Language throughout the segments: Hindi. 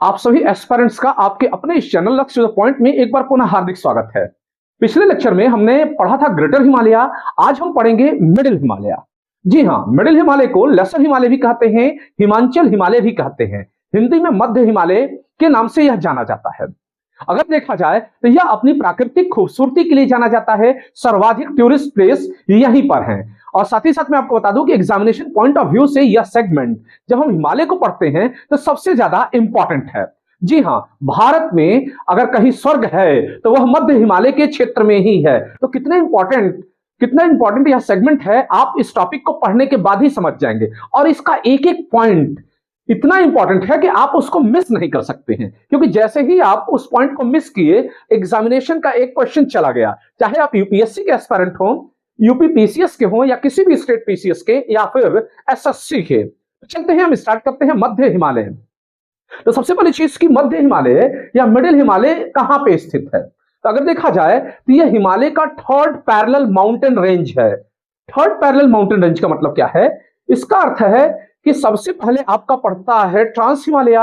आप सभी एस्पिरेंट्स का आपके अपने इस चैनल लक्ष्य पॉइंट में एक बार पुनः हार्दिक स्वागत है। पिछले लेक्चर में हमने पढ़ा था ग्रेटर हिमालय। आज हम पढ़ेंगे मिडिल हिमालय। जी हाँ, मिडिल हिमालय को लेसर हिमालय भी कहते हैं, हिमांचल हिमालय भी कहते हैं। हिंदी में मध्य हिमालय के नाम से यह जाना जाता है। अगर देखा जाए तो यह अपनी प्राकृतिक खूबसूरती के लिए जाना जाता है। सर्वाधिक टूरिस्ट प्लेस यहीं पर हैं। और साथ ही साथ मैं आपको बता दूं कि एग्जामिनेशन पॉइंट ऑफ व्यू से यह सेगमेंट जब हम हिमालय को पढ़ते हैं तो सबसे ज्यादा इंपॉर्टेंट है। जी हाँ, भारत में अगर कहीं स्वर्ग है तो वह मध्य हिमालय के क्षेत्र में ही है। तो कितना इंपॉर्टेंट यह सेगमेंट है, आप इस टॉपिक को पढ़ने के बाद ही समझ जाएंगे। और इसका एक एक पॉइंट इतना इंपॉर्टेंट है कि आप उसको मिस नहीं कर सकते हैं, क्योंकि जैसे ही आप उस पॉइंट को मिस किए, एग्जामिनेशन का एक क्वेश्चन चला गया। चाहे आप यूपीएससी के एस्पिरेंट हो, यूपी पीसीएस के हो, या किसी भी स्टेट पीसीएस के, या फिर एसएससी के। चलते हैं, हम स्टार्ट करते हैं मध्य हिमालय। तो सबसे पहली चीज की मध्य हिमालय या मिडिल हिमालय कहां पे स्थित है। तो अगर देखा जाए तो यह हिमालय का थर्ड पैरेलल माउंटेन रेंज है। थर्ड पैरेलल माउंटेन रेंज का मतलब क्या है? इसका अर्थ है कि सबसे पहले आपका पड़ता है ट्रांस हिमालय,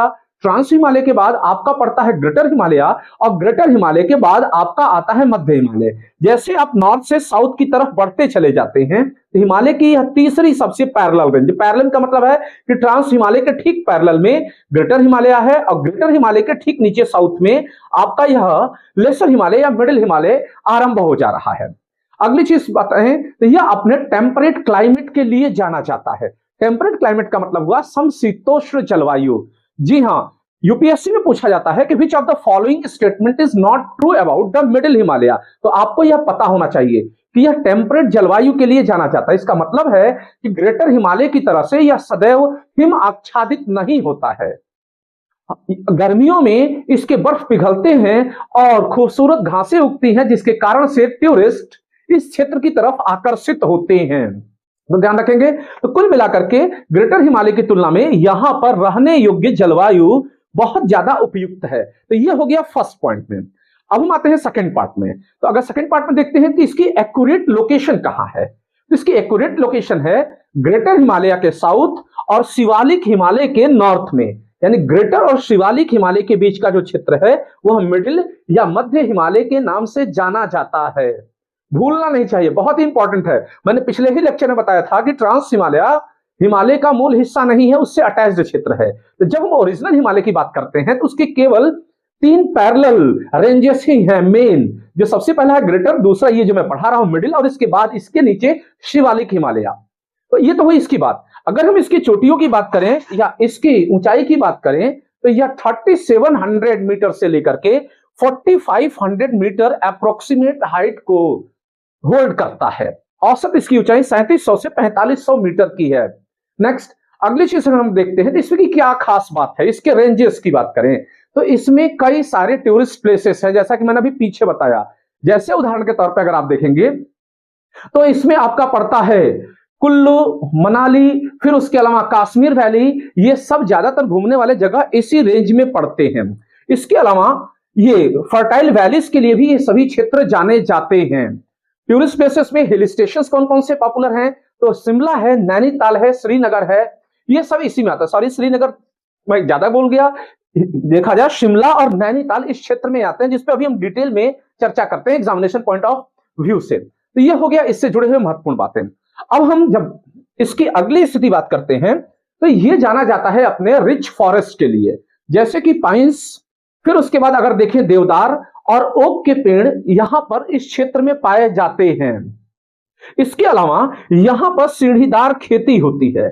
ट्रांस हिमालय के बाद आपका पड़ता है ग्रेटर हिमालय, और ग्रेटर हिमालय के बाद आपका आता है मध्य हिमालय। जैसे आप नॉर्थ से साउथ की तरफ बढ़ते चले जाते हैं तो हिमालय की यह तीसरी सबसे पैरेलल रेंज। पैरेलल का मतलब है कि ट्रांस हिमालय के ठीक पैरेलल में ग्रेटर हिमालय है, और ग्रेटर हिमालय के ठीक नीचे साउथ में आपका यह लेसर हिमालय या मिडिल हिमालय आरंभ हो जा रहा है। अगली चीज बताएं तो यह अपने टेम्परेट क्लाइमेट के लिए जाना जाता है। टेम्परेट क्लाइमेट का मतलब हुआ समशीतोष्ण जलवायु। जी हाँ, यूपीएससी में पूछा जाता है कि which of the following statement is not true about the middle Himalaya. तो आपको यह पता होना चाहिए कि यह टेम्परेट जलवायु के लिए जाना जाता है। इसका मतलब है कि ग्रेटर हिमालय की तरह से यह सदैव हिम आच्छादित नहीं होता है। गर्मियों में इसके बर्फ पिघलते हैं और खूबसूरत घासें उगती हैं, जिसके कारण से टूरिस्ट इस क्षेत्र की तरफ आकर्षित होते हैं। तो ध्यान रखेंगे। तो कुल मिलाकर के ग्रेटर हिमालय की तुलना में यहां पर रहने योग्य जलवायु बहुत ज्यादा उपयुक्त है। तो यह हो गया फर्स्ट पॉइंट में। अब हम आते हैं सेकंड पार्ट में। तो अगर सेकंड पार्ट में देखते हैं कि इसकी एक्यूरेट लोकेशन कहां है, तो इसकी एक्यूरेट लोकेशन है ग्रेटर हिमालय के साउथ और शिवालिक हिमालय के नॉर्थ में। यानी ग्रेटर और शिवालिक हिमालय के बीच का जो क्षेत्र है वह मिडिल या मध्य हिमालय के नाम से जाना जाता है। भूलना नहीं चाहिए, बहुत ही इंपॉर्टेंट है। मैंने पिछले ही लेक्चर में बताया था कि ट्रांस हिमालय हिमालय का मूल हिस्सा नहीं है, उससे अटैच्ड क्षेत्र है। तो जब हम ओरिजिनल हिमालय की बात करते हैं तो उसके केवल 3 पैरेलल रेंजेस ही हैं मेन। जो सबसे पहला है ग्रेटर, दूसरा ये जो मैं पढ़ा रहा हूं मिडिल, और इसके बाद इसके नीचे शिवालिक हिमालय। तो ये तो हुई इसकी बात। अगर हम इसकी चोटियों की बात करें या इसकी ऊंचाई की बात करें तो यह 3700 मीटर से लेकर के 4500 मीटर अप्रोक्सीमेट हाइट को होल्ड करता है। औसत इसकी ऊंचाई 3700 से 4500 मीटर की है। नेक्स्ट, अगली चीज अगर हम देखते हैं तो इसमें की क्या खास बात है। इसके रेंजेस की बात करें तो इसमें कई सारे टूरिस्ट प्लेसेस हैं, जैसा कि मैंने अभी पीछे बताया। जैसे उदाहरण के तौर पर अगर आप देखेंगे तो इसमें आपका पड़ता है कुल्लू, मनाली, फिर उसके अलावा कश्मीर वैली। ये सब ज्यादातर घूमने वाले जगह इसी रेंज में पड़ते हैं। इसके अलावा ये फर्टाइल वैलीज के लिए भी ये सभी क्षेत्र जाने जाते हैं। टूरिस्ट प्लेसेस में हिल स्टेशन कौन कौन से पॉपुलर हैं? तो शिमला है, नैनीताल है, श्रीनगर है। ये सब इसी में आता है। सॉरी, श्रीनगर मैं ज्यादा बोल गया। देखा जाए शिमला और नैनीताल इस क्षेत्र में आते हैं, जिसपे अभी हम डिटेल में चर्चा करते हैं एग्जामिनेशन पॉइंट ऑफ व्यू से। तो ये हो गया इससे जुड़े हुए महत्वपूर्ण बातें। अब हम जब इसकी अगली स्थिति बात करते हैं तो ये जाना जाता है अपने रिच फॉरेस्ट के लिए, जैसे कि पाइन्स, फिर उसके बाद अगर देखें देवदार और ओक के पेड़ यहां पर इस क्षेत्र में पाए जाते हैं। इसके अलावा यहां पर सीढ़ीदार खेती होती है।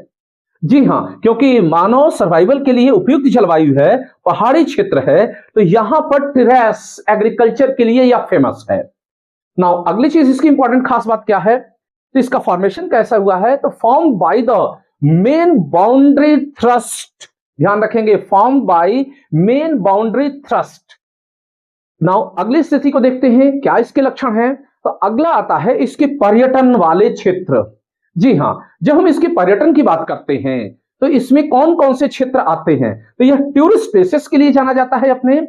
जी हां, क्योंकि मानव सर्वाइवल के लिए उपयुक्त जलवायु है, पहाड़ी क्षेत्र है, तो यहां पर टेरेस एग्रीकल्चर के लिए यह फेमस है। नाउ अगली चीज इसकी इंपॉर्टेंट खास बात क्या है, तो इसका फॉर्मेशन कैसा हुआ है? तो form by the main boundary thrust. ध्यान रखेंगे, form by main boundary thrust. Now अगली स्थिति को देखते हैं, क्या इसके लक्षण हैं। तो अगला आता है इसके पर्यटन वाले क्षेत्र। जी हां, जब हम इसके पर्यटन की बात करते हैं तो इसमें कौन कौन से क्षेत्र आते हैं? तो यह टूरिस्ट प्लेसेस के लिए जाना जाता है अपने,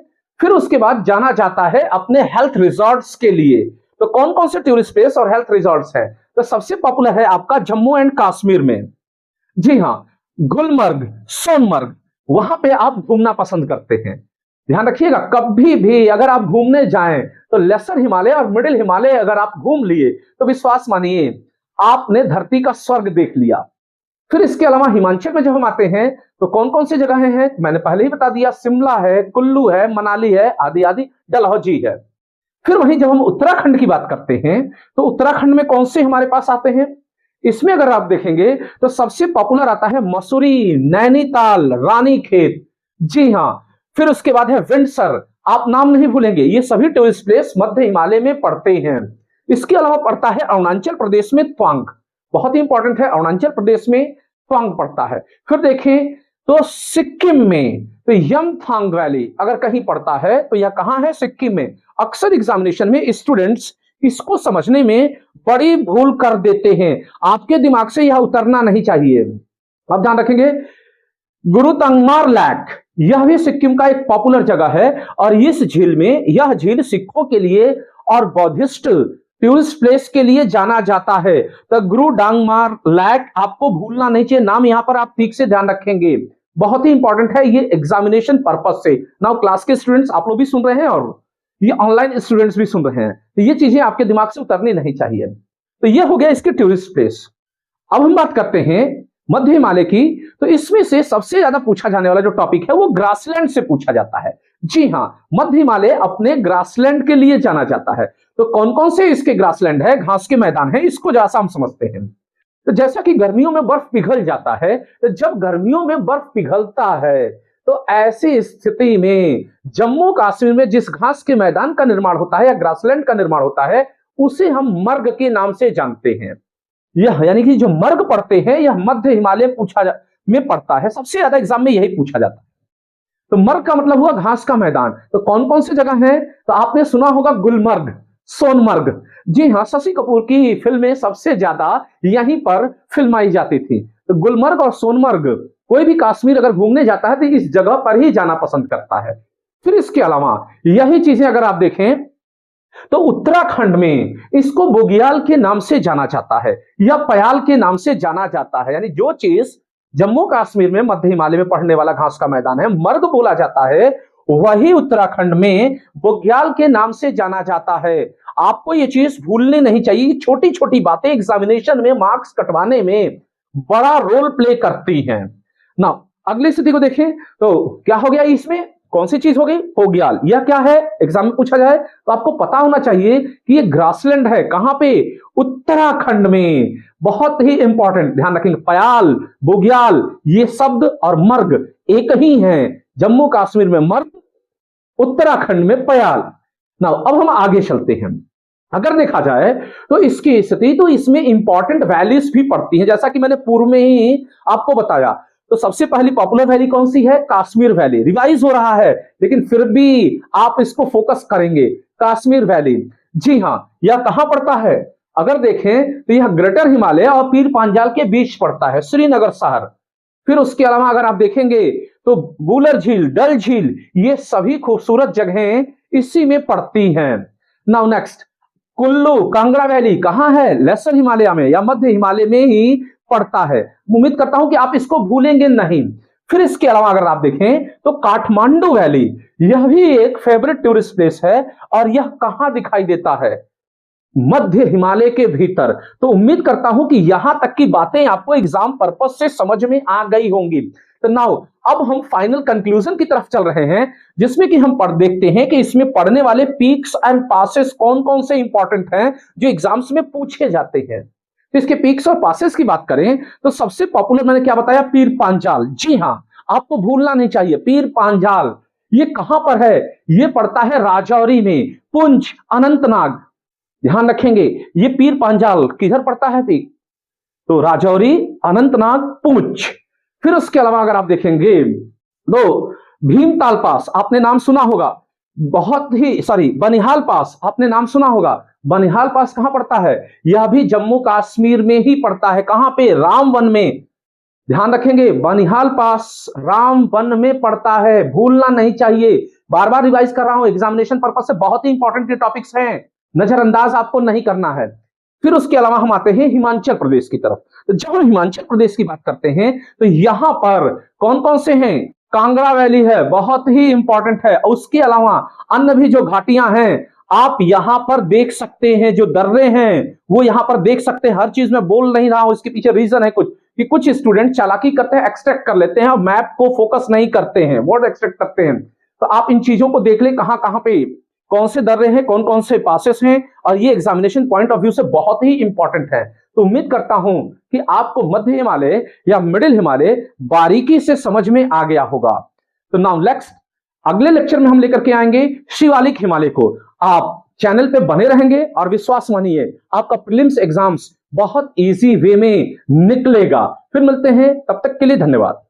फिर उसके बाद जाना जाता है अपने हेल्थ रिजॉर्ट्स के लिए। तो कौन कौन से टूरिस्ट प्लेस और हेल्थ रिजॉर्ट्स हैं? तो सबसे पॉपुलर है आपका जम्मू एंड कश्मीर में। जी हां, गुलमर्ग, सोनमर्ग, वहां पे आप घूमना पसंद करते हैं। ध्यान रखिएगा, कभी भी अगर आप घूमने जाएं तो लेसर हिमालय और मिडिल हिमालय अगर आप घूम लिए तो विश्वास मानिए आपने धरती का स्वर्ग देख लिया। फिर इसके अलावा हिमाचल में जब हम आते हैं तो कौन कौन सी जगह हैं, मैंने पहले ही बता दिया, शिमला है, कुल्लू है, मनाली है, आदि आदि, डलहौजी है। फिर वहीं जब हम उत्तराखंड की बात करते हैं तो उत्तराखंड में कौन से हमारे पास आते हैं, इसमें अगर आप देखेंगे तो सबसे पॉपुलर आता है मसूरी, नैनीताल, रानीखेत। जी हां, फिर उसके बाद है विंडसर, आप नाम नहीं भूलेंगे, ये सभी टूरिस्ट प्लेस मध्य हिमालय में पड़ते हैं। इसके अलावा पड़ता है अरुणाचल प्रदेश में त्वांग, बहुत ही इंपॉर्टेंट है, अरुणाचल प्रदेश में त्वांग पड़ता है। फिर देखें तो सिक्किम में तो यमथांग वैली अगर कहीं पड़ता है तो यह कहां है, सिक्किम में। अक्सर एग्जामिनेशन में स्टूडेंट्स इसको समझने में बड़ी भूल कर देते हैं, आपके दिमाग से यह उतरना नहीं चाहिए, आप ध्यान रखेंगे। गुरु तंगमार लेक, यह भी सिक्किम का एक पॉपुलर जगह है और इस झील में, यह झील सिखों के लिए और बौद्धिस्ट टूरिस्ट प्लेस के लिए जाना जाता है। तो गुरु डांगमार लेक आपको भूलना नहीं चाहिए, नाम यहां पर आप ठीक से ध्यान रखेंगे, बहुत ही इंपॉर्टेंट है ये एग्जामिनेशन पर्पस से। नाउ क्लास के स्टूडेंट्स आप लोग भी सुन रहे हैं और ये ऑनलाइन स्टूडेंट्स भी सुन रहे हैं, तो ये चीजें आपके दिमाग से उतरनी नहीं चाहिए। तो ये हो गया इसके टूरिस्ट प्लेस। अब हम बात करते हैं मध्य हिमालय की, तो इसमें से सबसे ज्यादा पूछा जाने वाला जो टॉपिक है वो ग्रासलैंड से पूछा जाता है। जी हां, मध्य हिमालय अपने ग्रासलैंड के लिए जाना जाता है। तो कौन कौन से इसके ग्रासलैंड है, घास के मैदान है, इसको जैसा हम समझते हैं। तो जैसा कि गर्मियों में बर्फ पिघल जाता है, तो जब गर्मियों में बर्फ पिघलता है तो ऐसी स्थिति में जम्मू कश्मीर में जिस घास के मैदान का निर्माण होता है या ग्रासलैंड का निर्माण होता है उसे हम मर्ग के नाम से जानते हैं। यह यानी कि जो मर्ग पड़ते हैं यह मध्य हिमालय में पड़ता है, सबसे ज्यादा एग्जाम में यही पूछा जाता है। तो मर्ग का मतलब हुआ घास का मैदान। तो कौन कौन सी जगह है, तो आपने सुना होगा गुलमर्ग, सोनमर्ग। जी हां, शशि कपूर की फिल्में सबसे ज्यादा यहीं पर फिल्माई जाती थी। तो गुलमर्ग और सोनमर्ग, कोई भी कश्मीर अगर घूमने जाता है तो इस जगह पर ही जाना पसंद करता है। फिर इसके अलावा यही चीजें अगर आप देखें तो उत्तराखंड में इसको बुग्याल के नाम से जाना जाता है या पयाल के नाम से जाना जाता है। यानी जो चीज जम्मू कश्मीर में मध्य हिमालय में पड़ने वाला घास का मैदान है, मर्ग बोला जाता है, वही उत्तराखंड में बुग्याल के नाम से जाना जाता है। आपको ये चीज भूलनी नहीं चाहिए, छोटी छोटी बातें एग्जामिनेशन में मार्क्स कटवाने में बड़ा रोल प्ले करती हैं ना। अगली स्थिति को देखें तो क्या हो गया, इसमें कौन सी चीज हो गई, बुग्याल। यह क्या है, एग्जाम में पूछा जाए तो आपको पता होना चाहिए कि ये ग्रासलैंड है, कहां पे, उत्तराखंड में। बहुत ही इंपॉर्टेंट, ध्यान रखेंगे, पयाल, बुग्याल, ये शब्द और मर्ग एक ही है। जम्मू कश्मीर में मर्ग, उत्तराखंड में पयाल। ना अब हम आगे चलते हैं। अगर देखा जाए तो इसकी स्थिति, तो इसमें इंपॉर्टेंट वैलीज भी पड़ती हैं, जैसा कि मैंने पूर्व में ही आपको बताया। तो सबसे पहली पॉपुलर वैली कौन सी है, कश्मीर वैली। रिवाइज हो रहा है लेकिन फिर भी आप इसको फोकस करेंगे, कश्मीर वैली। जी हां, यह कहां पड़ता है, अगर देखें तो यह ग्रेटर हिमालय और पीर पांजाल के बीच पड़ता है, श्रीनगर शहर। फिर उसके अलावा अगर आप देखेंगे तो बुलर झील, डल झील, ये सभी खूबसूरत जगहें इसी में पड़ती हैं। Now next, Kullu Kangra valley कहां है, लेसर हिमालय में या मध्य हिमालय में ही पड़ता है। उम्मीद करता हूं कि आप इसको भूलेंगे नहीं। फिर इसके अलावा अगर आप देखें तो काठमांडू वैली, यह भी एक फेवरेट टूरिस्ट प्लेस है और यह कहां दिखाई देता है, मध्य हिमालय के भीतर। तो उम्मीद करता हूं कि यहां तक की बातें आपको एग्जाम पर्पस से समझ में आ गई होंगी। तो नाउ अब हम फाइनल कंक्लूजन की तरफ चल रहे हैं, जिसमें कि हम देखते हैं कि इसमें पढ़ने वाले पीक्स एंड पासेस कौन कौन से इंपॉर्टेंट हैं जो एग्जाम्स में पूछे जाते हैं। तो इसके पीक्स और पासेस की बात करें तो सबसे पॉपुलर मैंने क्या बताया, पीर पांजाल। जी हां, आपको भूलना नहीं चाहिए, पीर पांजाल ये कहां पर है, ये पड़ता है राजौरी में, पुंछ, अनंतनाग। ध्यान रखेंगे ये पीर पांजाल किधर पड़ता है पीक, तो राजौरी, अनंतनाग, पुंछ। फिर उसके अलावा अगर आप देखेंगे तो भीमताल पास आपने नाम सुना होगा, बनिहाल पास आपने नाम सुना होगा। बनिहाल पास कहां पड़ता है, यह भी जम्मू कश्मीर में ही पड़ता है, कहां पे, रामवन में। ध्यान रखेंगे बनिहाल पास रामवन में पड़ता है, भूलना नहीं चाहिए। बार बार रिवाइज कर रहा हूं, एग्जामिनेशन पर्पस से बहुत ही इंपॉर्टेंट टॉपिक्स हैं, नजरअंदाज आपको नहीं करना है। फिर उसके अलावा हम आते हैं हिमाचल प्रदेश की तरफ। तो जब हम हिमाचल प्रदेश की बात करते हैं तो यहां पर कौन कौन से हैं, कांगड़ा वैली है, बहुत ही इंपॉर्टेंट है। उसके अलावा अन्य भी जो घाटियां हैं आप यहां पर देख सकते हैं, जो दर्रे हैं वो यहां पर देख सकते हैं। हर चीज में बोल नहीं रहा हूं, इसके पीछे रीजन है कुछ कि कुछ स्टूडेंट चालाकी करते हैं, एक्सट्रैक्ट कर लेते हैं और मैप को फोकस नहीं करते हैं, वर्ड एक्सट्रैक्ट करते हैं। तो आप इन चीजों को देख ले, कहां कहां पे कौन से दर्रे हैं, कौन कौन से पासेस हैं, और ये एग्जामिनेशन पॉइंट ऑफ व्यू से बहुत ही इंपॉर्टेंट है। तो उम्मीद करता हूं कि आपको मध्य हिमालय या मिडिल हिमालय बारीकी से समझ में आ गया होगा। तो नाउ नेक्स्ट, अगले लेक्चर में हम लेकर के आएंगे शिवालिक हिमालय को। आप चैनल पे बने रहेंगे और विश्वास मानिए आपका प्रीलिम्स एग्जाम्स बहुत इजी वे में निकलेगा। फिर मिलते हैं, तब तक के लिए धन्यवाद।